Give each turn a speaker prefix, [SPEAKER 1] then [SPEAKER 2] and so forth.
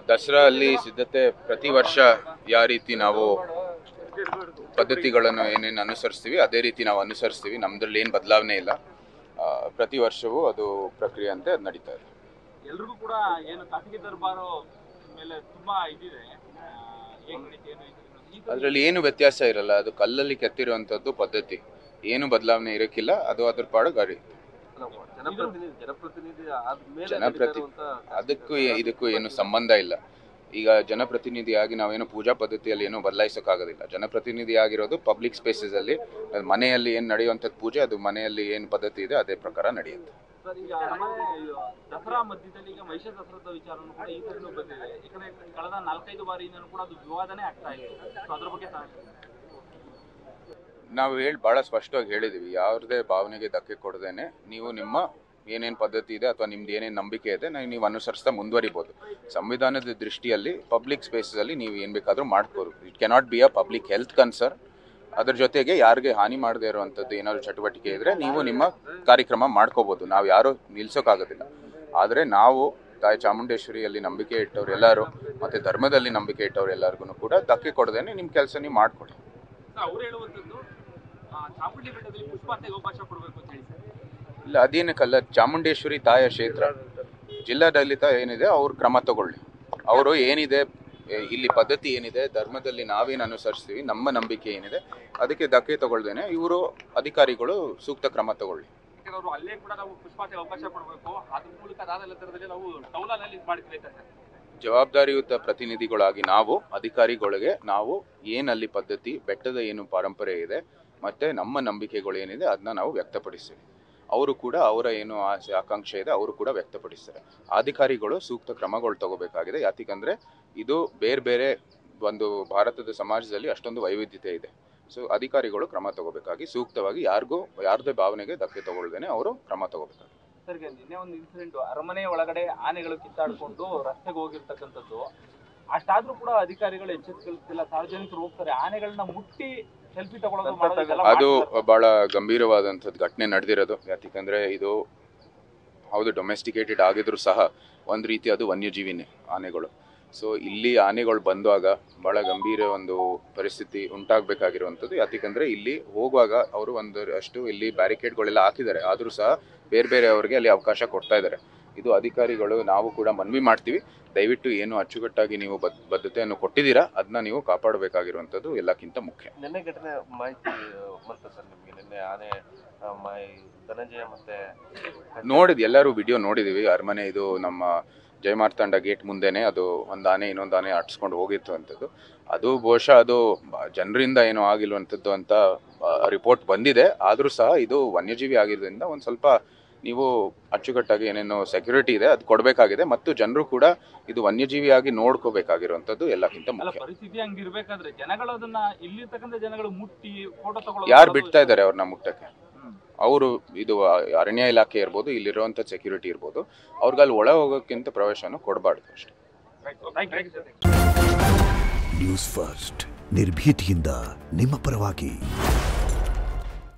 [SPEAKER 1] ದಸರಾ ಅಲ್ಲಿ ಸಿದ್ಧತೆ ಪ್ರತಿ ವರ್ಷ ಯಾವ ರೀತಿ ನಾವು ಪದ್ಧತಿಗಳನ್ನು ಏನೇನು ಅನುಸರಿಸ್ತೀವಿ ಅದೇ ರೀತಿ ನಾವು ಅನುಸರಿಸ್ತೀವಿ. ನಮ್ದ್ರಲ್ಲಿ ಏನು ಬದಲಾವಣೆ ಇಲ್ಲ. ಪ್ರತಿ ವರ್ಷವೂ ಅದು ಪ್ರಕ್ರಿಯೆ ಅಂತ ನಡೀತಾ ಇದೆ.
[SPEAKER 2] ಎಲ್ರಿಗೂ ಕೂಡ ಏನು ಖಾಸಗಿ ದರ್ಬಾರು ಮೇಲೆ ತುಂಬಾ ಇದಿದೆ,
[SPEAKER 1] ಅದರಲ್ಲಿ ಏನು ವ್ಯತ್ಯಾಸ ಇರಲ್ಲ. ಅದು ಕಲ್ಲಲ್ಲಿ ಕೆತ್ತಿರುವಂಥದ್ದು ಪದ್ಧತಿ, ಏನು ಬದಲಾವಣೆ ಇರೋಕ್ಕಿಲ್ಲ. ಅದು ಅದ್ರ ಪಾಡು ಗಾಡಿ. ಅದಕ್ಕೂ ಇದಕ್ಕೂ ಏನು ಸಂಬಂಧ ಇಲ್ಲ. ಈಗ ಜನಪ್ರತಿನಿಧಿಯಾಗಿ ನಾವೇನು ಪೂಜಾ ಪದ್ಧತಿಯಲ್ಲಿ ಏನೂ ಬದಲಾಯಿಸೋಕ್ಕಾಗೋದಿಲ್ಲ. ಜನಪ್ರತಿನಿಧಿ ಆಗಿರೋದು ಪಬ್ಲಿಕ್ ಸ್ಪೇಸಸ್ ಅಲ್ಲಿ, ಮನೆಯಲ್ಲಿ ಏನು ನಡೆಯುವಂಥದ್ದು ಪೂಜೆ, ಅದು ಮನೆಯಲ್ಲಿ ಏನು ಪದ್ಧತಿ ಇದೆ ಅದೇ ಪ್ರಕಾರ ನಡೆಯುತ್ತೆ.
[SPEAKER 2] ದಸರಾ ಮಧ್ಯದಲ್ಲಿ ಈಗ ಮಹಿಷ ದಸರಾದ ವಿಚಾರನೂ ಕೂಡ ಈ ಸರಿನೂ ಬಂದಿದೆ. ಯಾಕಂದ್ರೆ ಕಳೆದ 4-5 ಬಾರಿಯಿಂದನೂ ಕೂಡ ಅದು ವಿವಾದನೆ ಆಗ್ತಾ ಇತ್ತು. ಅದ್ರ ಬಗ್ಗೆ
[SPEAKER 1] ನಾವು ಭಾಳ ಸ್ಪಷ್ಟವಾಗಿ ಹೇಳಿದ್ದೀವಿ, ಯಾವುದೇ ಭಾವನೆಗೆ ಧಕ್ಕೆ ಕೊಡದೇನೆ ನೀವು ನಿಮ್ಮ ಏನೇನು ಪದ್ಧತಿ ಇದೆ ಅಥವಾ ನಿಮ್ದು ಏನೇನು ನಂಬಿಕೆ ಇದೆ ನೀವು ಅನುಸರಿಸ್ತಾ ಮುಂದುವರಿಬೋದು. ಸಂವಿಧಾನದ ದೃಷ್ಟಿಯಲ್ಲಿ ಪಬ್ಲಿಕ್ ಸ್ಪೇಸಲ್ಲಿ ನೀವು ಏನು ಬೇಕಾದರೂ ಮಾಡ್ಬೋದು. It cannot be a public health concern. ಅದ್ರ ಜೊತೆಗೆ ಯಾರಿಗೆ ಹಾನಿ ಮಾಡದೇ ಇರುವಂಥದ್ದು ಏನಾದರೂ ಚಟುವಟಿಕೆ ಇದ್ದರೆ ನೀವು ನಿಮ್ಮ ಕಾರ್ಯಕ್ರಮ ಮಾಡ್ಕೋಬೋದು. ನಾವು ಯಾರೂ ನಿಲ್ಸೋಕ್ಕಾಗೋದಿಲ್ಲ. ಆದರೆ ನಾವು ತಾಯಿ ಚಾಮುಂಡೇಶ್ವರಿಯಲ್ಲಿ ನಂಬಿಕೆ ಇಟ್ಟವ್ರು ಎಲ್ಲರೂ ಮತ್ತು ಧರ್ಮದಲ್ಲಿ ನಂಬಿಕೆ ಇಟ್ಟವ್ರು ಎಲ್ಲರಿಗೂ ಕೂಡ ಧಕ್ಕೆ ಕೊಡದೇನೆ ನಿಮ್ಮ ಕೆಲಸ ನೀವು ಮಾಡಿಕೊಡಿ. ಇಲ್ಲ, ಅದೇನಕ್ಕಲ್ಲ, ಚಾಮುಂಡೇಶ್ವರಿ ತಾಯ ಕ್ಷೇತ್ರ, ಜಿಲ್ಲಾಡಳಿತ ಏನಿದೆ ಅವ್ರು ಕ್ರಮ ತಗೊಳ್ಳಿ. ಅವರು ಏನಿದೆ ಇಲ್ಲಿ ಪದ್ಧತಿ ಏನಿದೆ, ಧರ್ಮದಲ್ಲಿ ನಾವೇನು ಅನುಸರಿಸ್ತೀವಿ, ನಮ್ಮ ನಂಬಿಕೆ ಏನಿದೆ ಅದಕ್ಕೆ ಧಕ್ಕೆ ತಗೊಳ್ದೇನೆ ಇವರು ಅಧಿಕಾರಿಗಳು ಸೂಕ್ತ ಕ್ರಮ ತಗೊಳ್ಳಿ. ಜವಾಬ್ದಾರಿಯುತ ಪ್ರತಿನಿಧಿಗಳಾಗಿ ನಾವು ಅಧಿಕಾರಿಗಳಿಗೆ ನಾವು ಏನಲ್ಲಿ ಪದ್ಧತಿ, ಬೆಟ್ಟದ ಏನು ಪರಂಪರೆ ಇದೆ ಮತ್ತು ನಮ್ಮ ನಂಬಿಕೆಗಳು ಏನಿದೆ ಅದನ್ನ ನಾವು ವ್ಯಕ್ತಪಡಿಸ್ತೀವಿ. ಅವರು ಕೂಡ ಅವರ ಏನು ಆಸೆ ಆಕಾಂಕ್ಷೆ ಇದೆ ಅವರು ಕೂಡ ವ್ಯಕ್ತಪಡಿಸ್ತಾರೆ. ಅಧಿಕಾರಿಗಳು ಸೂಕ್ತ ಕ್ರಮಗಳು ತಗೋಬೇಕಾಗಿದೆ. ಯಾಕಂದರೆ ಇದು ಬೇರೆ ಬೇರೆ ಒಂದು ಭಾರತದ ಸಮಾಜದಲ್ಲಿ ಅಷ್ಟೊಂದು ವೈವಿಧ್ಯತೆ ಇದೆ. ಸೊ ಅಧಿಕಾರಿಗಳು ಕ್ರಮ ತಗೋಬೇಕಾಗಿ ಸೂಕ್ತವಾಗಿ ಯಾರದೇ ಭಾವನೆಗೆ ಧಕ್ಕೆ ತಗೊಳ್ದೇನೆ ಅವರು ಕ್ರಮ ತಗೋಬೇಕಾಗಿ.
[SPEAKER 2] ಸರ್, ನಿನ್ನೆ ಒಂದು ಇನ್ಸಿಡೆಂಟ್, ಅರಮನೆ ಒಳಗಡೆ ಆನೆಗಳು ಕಿತ್ತಾಡ್ಕೊಂಡು ರಸ್ತೆಗೆ ಹೋಗಿರ್ತಕ್ಕಂಥದ್ದು. ಅಷ್ಟಾದ್ರೂ ಕೂಡ ಅಧಿಕಾರಿಗಳು ಎಚ್ಚರಿಕೆಲ್ಲ, ಸಾರ್ವಜನಿಕರು ಹೋಗ್ತಾರೆ, ಆನೆಗಳನ್ನ ಮುಟ್ಟಿ ಸೆಲ್ಫಿ ತಗೊಳ್ಳೋದು
[SPEAKER 1] ಅದು ಬಹಳ ಗಂಭೀರವಾದಂಥದ್ದು ಘಟನೆ ನಡೆದಿರೋದು. ಯಾಕಂದ್ರೆ ಇದು ಹೌದು ಡೊಮೆಸ್ಟಿಕೇಟೆಡ್ ಆಗಿದ್ರು ಸಹ ಒಂದು ರೀತಿ ಅದು ವನ್ಯಜೀವಿನೇ ಆನೆಗಳು. ಸೊ ಇಲ್ಲಿ ಆನೆಗಳು ಬಂದಾಗ ಭಾಳ ಗಂಭೀರ ಒಂದು ಪರಿಸ್ಥಿತಿ ಉಂಟಾಗಬೇಕಾಗಿರುವಂಥದ್ದು. ಯಾಕಂದರೆ ಇಲ್ಲಿ ಹೋಗುವಾಗ ಅವರು ಅಷ್ಟು ಇಲ್ಲಿ ಬ್ಯಾರಿಕೇಡ್ಗಳೆಲ್ಲ ಹಾಕಿದ್ದಾರೆ, ಆದರೂ ಸಹ ಬೇರೆ ಬೇರೆ ಅವರಿಗೆ ಅಲ್ಲಿ ಅವಕಾಶ ಕೊಡ್ತಾ ಇದ್ದಾರೆ. ಇದು ಅಧಿಕಾರಿಗಳು ನಾವು ಕೂಡ ಮನವಿ ಮಾಡ್ತೀವಿ, ದಯವಿಟ್ಟು ಏನು ಅಚ್ಚುಕಟ್ಟಾಗಿ ನೀವು ಬದ್ಧತೆಯನ್ನು ಕೊಟ್ಟಿದ್ದೀರಾ ಅದನ್ನ ನೀವು ಕಾಪಾಡಬೇಕಾಗಿರುವಂಥದ್ದು ಎಲ್ಲಕ್ಕಿಂತ ಮುಖ್ಯ.
[SPEAKER 3] ನಿನ್ನೆ ಘಟನೆ ಮಾಹಿತಿ ಬಂತು ಸರ್ ನಿಮಗೆ? ನಿನ್ನೆ ಆನೆ ಧನಂಜಯ ಮತ್ತೆ
[SPEAKER 1] ನೋಡಿದ್ವಿ, ಎಲ್ಲರೂ ವಿಡಿಯೋ ನೋಡಿದ್ದೀವಿ. ಅರಮನೆ ಇದು ನಮ್ಮ ಜಯಮಾರ್ತಾಂಡ ಗೇಟ್ ಮುಂದೆನೇ ಅದು ಒಂದು ಆನೆ ಇನ್ನೊಂದು ಆನೆ ಅಟ್ಸ್ಕೊಂಡು ಹೋಗಿತ್ತು ಅಂಥದ್ದು. ಅದು ಬಹುಶಃ ಅದು ಜನರಿಂದ ಏನೋ ಆಗಿಲ್ವಂಥದ್ದು ಅಂತ ರಿಪೋರ್ಟ್ ಬಂದಿದೆ. ಆದರೂ ಸಹ ಇದು ವನ್ಯಜೀವಿ ಆಗಿರೋದ್ರಿಂದ ಒಂದು ಸ್ವಲ್ಪ ನೀವು ಅಚ್ಚುಕಟ್ಟಾಗಿ ಏನೇನೋ ಸೆಕ್ಯೂರಿಟಿ ಇದೆ ಅದು ಕೊಡಬೇಕಾಗಿದೆ. ಮತ್ತು ಜನರು ಕೂಡ ಇದು ವನ್ಯಜೀವಿಯಾಗಿ ನೋಡ್ಕೋಬೇಕಾಗಿರುವಂಥದ್ದು ಎಲ್ಲಕ್ಕಿಂತ ಮುಖ್ಯ.
[SPEAKER 2] ಪರಿಸ್ಥಿತಿ ಹಂಗಿರ್ಬೇಕಾದ್ರೆ ಜನಗಳು ಅದನ್ನ ಇಲ್ಲಿರ್ತಕ್ಕಂಥ ಜನಗಳು ಮುಟ್ಟಿ ಫೋಟೋ ತಗೊಳ್ಳೋದು
[SPEAKER 1] ಯಾರು ಬಿಡ್ತಾ ಇದ್ದಾರೆ ಅವ್ರನ್ನ ಮುಟ್ಟಕ್ಕೆ? ಅವರು ಇದು ಅರಣ್ಯ ಇಲಾಖೆ ಇರ್ಬೋದು, ಇಲ್ಲಿರುವಂಥ ಸೆಕ್ಯೂರಿಟಿ ಇರ್ಬೋದು, ಅವ್ರಿಗಲ್ಲಿ ಒಳ ಹೋಗೋಕ್ಕಿಂತ ಪ್ರವೇಶನ ಕೊಡಬಾರ್ದು ಅಷ್ಟೇ.
[SPEAKER 4] ನ್ಯೂಸ್ ಫಸ್ಟ್, ನಿರ್ಭೀತಿಯಿಂದ ನಿಮ್ಮ ಪರವಾಗಿ.